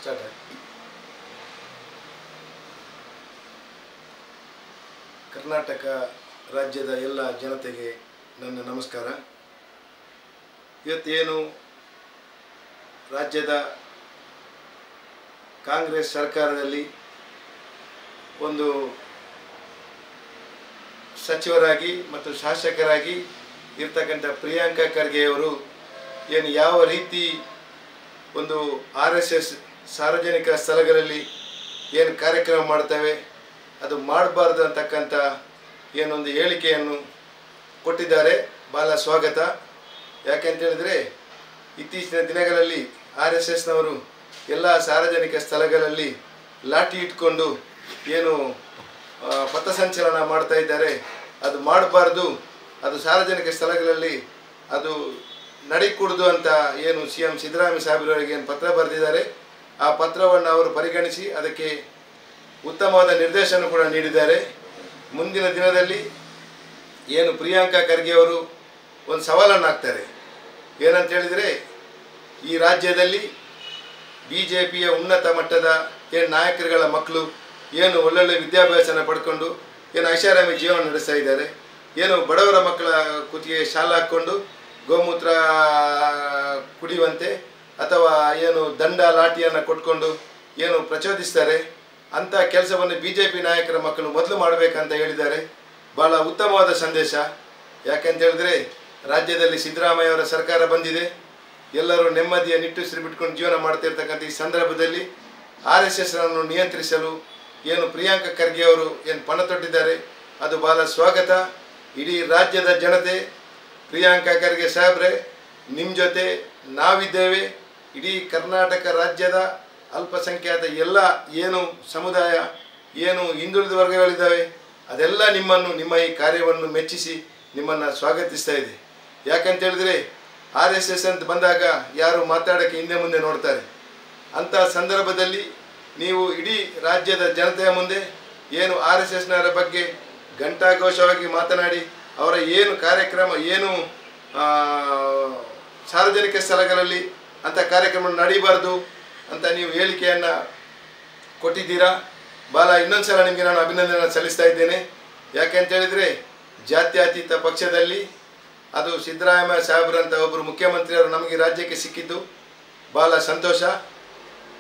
Start. Karnataka ರಾಜ್ಯದ ಎಲ್ಲ ಜನತೆಗೆ ನನ್ನ ನಮಸ್ಕಾರ. ಇವತ್ತೇನು ರಾಜ್ಯದ ಕಾಂಗ್ರೆಸ್ ಸರ್ಕಾರದಲ್ಲಿ ಒಂದು ಸಚಿವರಾಗಿ ಮತ್ತು ಶಾಸಕರಾಗಿ ಇರ್ತಕ್ಕಂಥ ಪ್ರಿಯಾಂಕಾ ಖರ್ಗೆಯವರು ಏನು ಯಾವ ರೀತಿ ಒಂದು RSS ಸಾರ್ವಜನಿಕ ಸ್ಥಳಗಳಲ್ಲಿ ಏನು ಕಾರ್ಯಕ್ರಮ ಮಾಡ್ತವೆ ಅದು ಮಾಡಬಾರ್ದು ಅಂತಕ್ಕಂಥ ಏನೊಂದು ಹೇಳಿಕೆಯನ್ನು ಕೊಟ್ಟಿದ್ದಾರೆ. ಭಾಳ ಸ್ವಾಗತ. ಯಾಕೆಂತೇಳಿದರೆ ಇತ್ತೀಚಿನ ದಿನಗಳಲ್ಲಿ RSSನವರು ಎಲ್ಲ ಸಾರ್ವಜನಿಕ ಸ್ಥಳಗಳಲ್ಲಿ ಲಾಠಿ ಇಟ್ಕೊಂಡು ಏನು ಪಥಸಂಚಲನ ಮಾಡ್ತಾ ಇದ್ದಾರೆ. ಅದು ಮಾಡಬಾರ್ದು, ಅದು ಸಾರ್ವಜನಿಕ ಸ್ಥಳಗಳಲ್ಲಿ ಅದು ನಡಿಕೂಡ್ದು ಅಂತ ಏನು CM ಸಿದ್ದರಾಮಯ್ಯ ಸಾಹೇಬರವರಿಗೆ ಏನು ಪತ್ರ ಬರೆದಿದ್ದಾರೆ. ಆ ಪತ್ರವನ್ನು ಅವರು ಪರಿಗಣಿಸಿ ಅದಕ್ಕೆ ಉತ್ತಮವಾದ ನಿರ್ದೇಶನ ಕೂಡ ನೀಡಿದ್ದಾರೆ. ಮುಂದಿನ ದಿನದಲ್ಲಿ ಏನು ಪ್ರಿಯಾಂಕಾ ಖರ್ಗೆ ಅವರು ಒಂದು ಸವಾಲನ್ನು ಹಾಕ್ತಾರೆ. ಏನಂತ ಹೇಳಿದರೆ, ಈ ರಾಜ್ಯದಲ್ಲಿ BJPಯ ಉನ್ನತ ಮಟ್ಟದ ಏನು ನಾಯಕರುಗಳ ಮಕ್ಕಳು ಏನು ಒಳ್ಳೊಳ್ಳೆ ವಿದ್ಯಾಭ್ಯಾಸನ ಪಡ್ಕೊಂಡು ಏನು ಐಷಾರಾಮಿ ಜೀವನ ನಡೆಸ್ತಾ ಇದ್ದಾರೆ. ಏನು ಬಡವರ ಮಕ್ಕಳ ಕುತ್ತಿಗೆ ಶಾಲೆ ಹಾಕ್ಕೊಂಡು ಗೋಮೂತ್ರ ಕುಡಿಯುವಂತೆ ಅಥವಾ ಏನು ದಂಡ ಲಾಠಿಯನ್ನು ಕೊಟ್ಕೊಂಡು ಏನು ಪ್ರಚೋದಿಸ್ತಾರೆ ಅಂಥ ಕೆಲಸವನ್ನು BJP ನಾಯಕರ ಮಕ್ಕಳು ಮೊದಲು ಮಾಡಬೇಕಂತ ಹೇಳಿದ್ದಾರೆ. ಭಾಳ ಉತ್ತಮವಾದ ಸಂದೇಶ. ಯಾಕೆಂತ ಹೇಳಿದ್ರೆ ರಾಜ್ಯದಲ್ಲಿ ಸಿದ್ದರಾಮಯ್ಯ ಅವರ ಸರ್ಕಾರ ಬಂದಿದೆ. ಎಲ್ಲರೂ ನೆಮ್ಮದಿಯ ನಿಟ್ಟುಸಿರು ಬಿಟ್ಕೊಂಡು ಜೀವನ ಮಾಡ್ತಿರ್ತಕ್ಕಂಥ ಈ ಸಂದರ್ಭದಲ್ಲಿ RSSನನ್ನು ನಿಯಂತ್ರಿಸಲು ಏನು ಪ್ರಿಯಾಂಕಾ ಖರ್ಗೆ ಅವರು ಏನು ಪಣ ತೊಟ್ಟಿದ್ದಾರೆ ಅದು ಭಾಳ ಸ್ವಾಗತ. ಇಡೀ ರಾಜ್ಯದ ಜನತೆ ಪ್ರಿಯಾಂಕಾ ಖರ್ಗೆ ಸಾಹೇಬ್ರೆ ನಿಮ್ಮ ಜೊತೆ ನಾವಿದ್ದೇವೆ. ಇಡೀ ಕರ್ನಾಟಕ ರಾಜ್ಯದ ಅಲ್ಪಸಂಖ್ಯಾತ ಎಲ್ಲ ಏನು ಸಮುದಾಯ ಏನು ಹಿಂದುಳಿದ ವರ್ಗಗಳಿದ್ದಾವೆ ಅದೆಲ್ಲ ನಿಮ್ಮ ಈ ಕಾರ್ಯವನ್ನು ಮೆಚ್ಚಿಸಿ ನಿಮ್ಮನ್ನು ಸ್ವಾಗತಿಸ್ತಾ ಇದೆ. ಯಾಕಂತ ಹೇಳಿದ್ರೆ RSS ಅಂತ ಬಂದಾಗ ಯಾರು ಮಾತಾಡೋಕ್ಕೆ ಹಿಂದೆ ಮುಂದೆ ನೋಡ್ತಾರೆ. ಅಂಥ ಸಂದರ್ಭದಲ್ಲಿ ನೀವು ಇಡೀ ರಾಜ್ಯದ ಜನತೆಯ ಮುಂದೆ ಏನು RSSನವರ ಬಗ್ಗೆ ಘಂಟಾಘೋಷವಾಗಿ ಮಾತನಾಡಿ ಅವರ ಏನು ಕಾರ್ಯಕ್ರಮ ಏನು ಸಾರ್ವಜನಿಕ ಸ್ಥಳಗಳಲ್ಲಿ ಅಂಥ ಕಾರ್ಯಕ್ರಮ ನಡೀಬಾರ್ದು ಅಂತ ನೀವು ಹೇಳಿಕೆಯನ್ನು ಕೊಟ್ಟಿದ್ದೀರಾ. ಭಾಳ ಇನ್ನೊಂದು ಸಲ ನಿಮಗೆ ನಾನು ಅಭಿನಂದನೆ ಸಲ್ಲಿಸ್ತಾ ಇದ್ದೇನೆ. ಯಾಕೆಂತ ಹೇಳಿದರೆ ಜಾತ್ಯತೀತ ಪಕ್ಷದಲ್ಲಿ ಅದು ಸಿದ್ದರಾಮಯ್ಯ ಸಾಹೇಬ್ರಂಥ ಒಬ್ಬರು ಮುಖ್ಯಮಂತ್ರಿಯವರು ನಮಗೆ ರಾಜ್ಯಕ್ಕೆ ಸಿಕ್ಕಿದ್ದು ಭಾಳ ಸಂತೋಷ.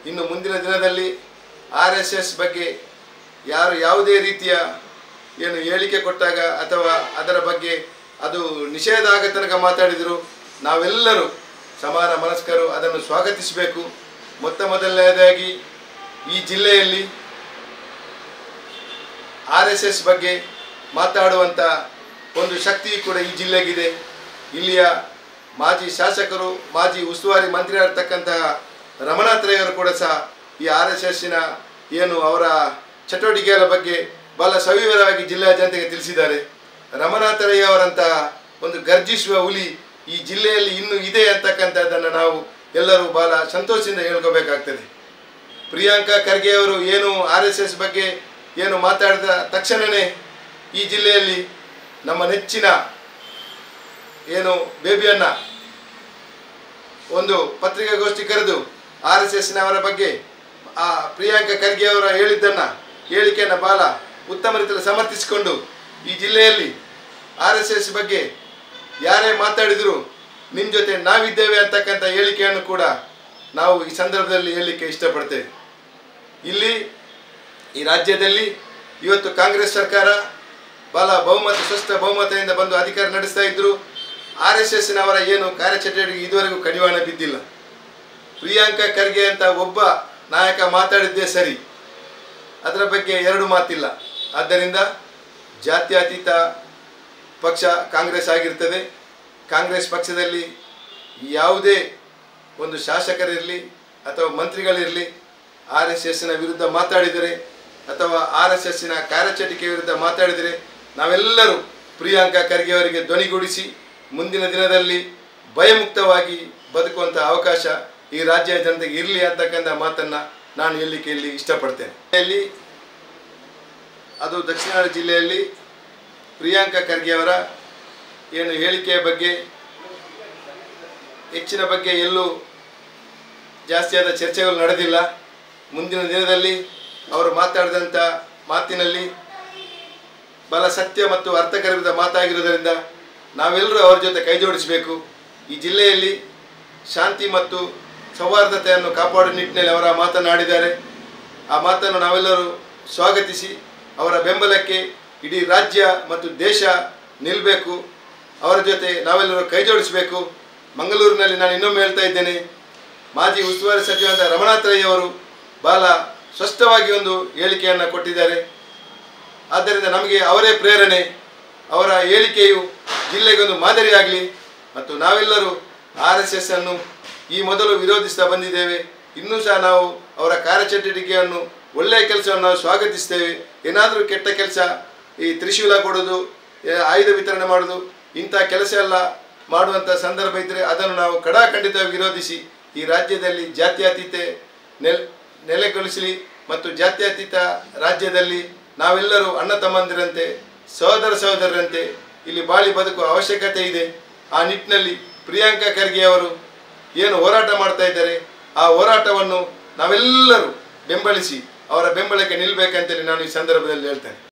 ಇನ್ನು ಮುಂದಿನ ದಿನದಲ್ಲಿ RSS ಬಗ್ಗೆ ಯಾರು ಯಾವುದೇ ರೀತಿಯ ಏನು ಹೇಳಿಕೆ ಕೊಟ್ಟಾಗ ಅಥವಾ ಅದರ ಬಗ್ಗೆ ಅದು ನಿಷೇಧ ಆಗೋ ತನಕ ಮಾತಾಡಿದರು ನಾವೆಲ್ಲರೂ ಸಮಾನ ಮನಸ್ಕರು ಅದನ್ನು ಸ್ವಾಗತಿಸಬೇಕು. ಮೊದಲನೇದಾಗಿ ಈ ಜಿಲ್ಲೆಯಲ್ಲಿ RSS ಬಗ್ಗೆ ಮಾತಾಡುವಂಥ ಒಂದು ಶಕ್ತಿ ಕೂಡ ಈ ಜಿಲ್ಲೆಗಿದೆ. ಇಲ್ಲಿಯ ಮಾಜಿ ಶಾಸಕರು ಮಾಜಿ ಉಸ್ತುವಾರಿ ಮಂತ್ರಿ ಆಗಿರ್ತಕ್ಕಂತಹ ರಮನಾಥ್ ರೈ ಅವರು ಕೂಡ ಸಹ ಈ RSSನ ಏನು ಅವರ ಚಟುವಟಿಕೆಗಳ ಬಗ್ಗೆ ಭಾಳ ಸವಿವರವಾಗಿ ಜಿಲ್ಲೆಯ ಜನತೆಗೆ ತಿಳಿಸಿದ್ದಾರೆ. ರಮನಾಥ್ ರೈ ಅವರಂತಹ ಒಂದು ಗರ್ಜಿಸುವ ಹುಲಿ ಈ ಜಿಲ್ಲೆಯಲ್ಲಿ ಇನ್ನೂ ಇದೆ ಅಂತಕ್ಕಂಥದ್ದನ್ನು ನಾವು ಎಲ್ಲರೂ ಭಾಳ ಸಂತೋಷದಿಂದ ಹೇಳ್ಕೋಬೇಕಾಗ್ತದೆ. ಪ್ರಿಯಾಂಕಾ ಖರ್ಗೆ ಅವರು ಏನು RSS ಬಗ್ಗೆ ಏನು ಮಾತಾಡಿದ ತಕ್ಷಣವೇ ಈ ಜಿಲ್ಲೆಯಲ್ಲಿ ನಮ್ಮ ನೆಚ್ಚಿನ ಏನು ಬೇಬಿಯನ್ನು ಒಂದು ಪತ್ರಿಕಾಗೋಷ್ಠಿ ಕರೆದು RSSನವರ ಬಗ್ಗೆ ಆ ಪ್ರಿಯಾಂಕಾ ಖರ್ಗೆ ಅವರ ಹೇಳಿಕೆಯನ್ನು ಭಾಳ ಉತ್ತಮ ರೀತಿಯಲ್ಲಿ ಸಮರ್ಥಿಸಿಕೊಂಡು ಈ ಜಿಲ್ಲೆಯಲ್ಲಿ RSS ಬಗ್ಗೆ ಯಾರೇ ಮಾತಾಡಿದರೂ ನಿಮ್ಮ ಜೊತೆ ನಾವಿದ್ದೇವೆ ಅಂತಕ್ಕಂಥ ಹೇಳಿಕೆಯನ್ನು ಕೂಡ ನಾವು ಈ ಸಂದರ್ಭದಲ್ಲಿ ಹೇಳಲಿಕ್ಕೆ ಇಷ್ಟಪಡ್ತೇವೆ. ಇಲ್ಲಿ ಈ ರಾಜ್ಯದಲ್ಲಿ ಇವತ್ತು ಕಾಂಗ್ರೆಸ್ ಸರ್ಕಾರ ಭಾಳ ಸ್ವಸ್ಥ ಬಹುಮತದಿಂದ ಬಂದು ಅಧಿಕಾರ ನಡೆಸ್ತಾ ಇದ್ದರು. RSSನವರ ಏನು ಕಾರ್ಯಚಟುವಟಿಕೆ ಇದುವರೆಗೂ ಕಡಿವಾಣ ಬಿದ್ದಿಲ್ಲ. ಪ್ರಿಯಾಂಕಾ ಖರ್ಗೆ ಅಂತ ಒಬ್ಬ ನಾಯಕ ಮಾತಾಡಿದ್ದೇ ಸರಿ, ಅದರ ಬಗ್ಗೆ ಎರಡು ಮಾತಿಲ್ಲ. ಆದ್ದರಿಂದ ಜಾತ್ಯತೀತ ಪಕ್ಷ ಕಾಂಗ್ರೆಸ್ ಆಗಿರ್ತದೆ. ಕಾಂಗ್ರೆಸ್ ಪಕ್ಷದಲ್ಲಿ ಯಾವುದೇ ಒಂದು ಶಾಸಕರಿರಲಿ ಅಥವಾ ಮಂತ್ರಿಗಳಿರಲಿ RSSನ ವಿರುದ್ಧ ಮಾತಾಡಿದರೆ ಅಥವಾ RSSನ ಕಾರ್ಯಚಟುವಟಿಕೆ ವಿರುದ್ಧ ಮಾತಾಡಿದರೆ ನಾವೆಲ್ಲರೂ ಪ್ರಿಯಾಂಕಾ ಖರ್ಗೆ ಅವರಿಗೆ ಧ್ವನಿಗೂಡಿಸಿ ಮುಂದಿನ ದಿನದಲ್ಲಿ ಭಯಮುಕ್ತವಾಗಿ ಬದುಕುವಂಥ ಅವಕಾಶ ಈ ರಾಜ್ಯ ಜನತೆಗೆ ಇರಲಿ ಅಂತಕ್ಕಂಥ ಮಾತನ್ನು ನಾನು ಹೇಳಲಿಕ್ಕೆ ಇಲ್ಲಿ ಇಷ್ಟಪಡ್ತೇನೆ. ಇಲ್ಲಿ ಅದು ದಕ್ಷಿಣ ಕನ್ನಡ ಜಿಲ್ಲೆಯಲ್ಲಿ ಪ್ರಿಯಾಂಕಾ ಖರ್ಗೆ ಅವರ ಏನು ಹೇಳಿಕೆಯ ಬಗ್ಗೆ ಹೆಚ್ಚಿನ ಬಗ್ಗೆ ಎಲ್ಲೂ ಜಾಸ್ತಿಯಾದ ಚರ್ಚೆಗಳು ನಡೆದಿಲ್ಲ. ಮುಂದಿನ ದಿನದಲ್ಲಿ ಅವರು ಮಾತಾಡಿದಂಥ ಮಾತಿನಲ್ಲಿ ಬಹಳ ಸತ್ಯ ಮತ್ತು ಅರ್ಥಗರ್ಭಿತ ಮಾತಾಗಿರುವುದರಿಂದ ನಾವೆಲ್ಲರೂ ಅವರ ಜೊತೆ ಕೈ ಜೋಡಿಸಬೇಕು. ಈ ಜಿಲ್ಲೆಯಲ್ಲಿ ಶಾಂತಿ ಮತ್ತು ಸೌಹಾರ್ದತೆಯನ್ನು ಕಾಪಾಡುವ ನಿಟ್ಟಿನಲ್ಲಿ ಅವರ ಮಾತನಾಡಿದ್ದಾರೆ. ಆ ಮಾತನ್ನು ನಾವೆಲ್ಲರೂ ಸ್ವಾಗತಿಸಿ ಅವರ ಬೆಂಬಲಕ್ಕೆ ಇಡೀ ರಾಜ್ಯ ಮತ್ತು ದೇಶ ನಿಲ್ಲಬೇಕು. ಅವರ ಜೊತೆ ನಾವೆಲ್ಲರೂ ಕೈ ಜೋಡಿಸಬೇಕು. ಮಂಗಳೂರಿನಲ್ಲಿ ನಾನು ಇನ್ನೊಮ್ಮೆ ಹೇಳ್ತಾ ಇದ್ದೇನೆ, ಮಾಜಿ ಉಸ್ತುವಾರಿ ಸಚಿವರಾದ ರಮನಾಥ್ ರೈ ಅವರು ಬಹಳ ಸ್ಪಷ್ಟವಾಗಿ ಒಂದು ಹೇಳಿಕೆಯನ್ನು ಕೊಟ್ಟಿದ್ದಾರೆ. ಆದ್ದರಿಂದ ನಮಗೆ ಅವರೇ ಪ್ರೇರಣೆ. ಅವರ ಹೇಳಿಕೆಯು ಜಿಲ್ಲೆಗೆ ಒಂದು ಮಾದರಿಯಾಗಲಿ. ಮತ್ತು ನಾವೆಲ್ಲರೂ RSS ಅನ್ನು ಈ ಮೊದಲು ವಿರೋಧಿಸ್ತಾ ಬಂದಿದ್ದೇವೆ. ಇನ್ನೂ ಸಹ ನಾವು ಅವರ ಕಾರ್ಯಚಟುವಟಿಕೆಯನ್ನು ಒಳ್ಳೆಯ ಕೆಲಸವನ್ನು ನಾವು ಸ್ವಾಗತಿಸ್ತೇವೆ. ಏನಾದರೂ ಕೆಟ್ಟ ಕೆಲಸ, ಈ ತ್ರಿಶೂಲ ಕೊಡೋದು, ಆಯುಧ ವಿತರಣೆ ಮಾಡೋದು, ಇಂಥ ಕೆಲಸ ಎಲ್ಲ ಮಾಡುವಂಥ ಸಂದರ್ಭ ಇದ್ದರೆ ಅದನ್ನು ನಾವು ಖಡಾಖಂಡಿತವಾಗಿ ವಿರೋಧಿಸಿ ಈ ರಾಜ್ಯದಲ್ಲಿ ಜಾತ್ಯತೀತ ನೆಲೆಗೊಳಿಸಲಿ. ಮತ್ತು ಜಾತ್ಯತೀತ ರಾಜ್ಯದಲ್ಲಿ ನಾವೆಲ್ಲರೂ ಅಣ್ಣ ತಮ್ಮಂದಿರಂತೆ, ಸಹೋದರ ಸಹೋದರರಂತೆ ಇಲ್ಲಿ ಬಾಳಿ ಬದುಕುವ ಅವಶ್ಯಕತೆ ಇದೆ. ಆ ನಿಟ್ಟಿನಲ್ಲಿ ಪ್ರಿಯಾಂಕಾ ಖರ್ಗೆ ಅವರು ಏನು ಹೋರಾಟ ಮಾಡ್ತಾ ಇದ್ದಾರೆ, ಆ ಹೋರಾಟವನ್ನು ನಾವೆಲ್ಲರೂ ಬೆಂಬಲಿಸಿ ಅವರ ಬೆಂಬಲಕ್ಕೆ ನಿಲ್ಲಬೇಕಂತೇಳಿ ನಾನು ಈ ಸಂದರ್ಭದಲ್ಲಿ ಹೇಳ್ತೇನೆ.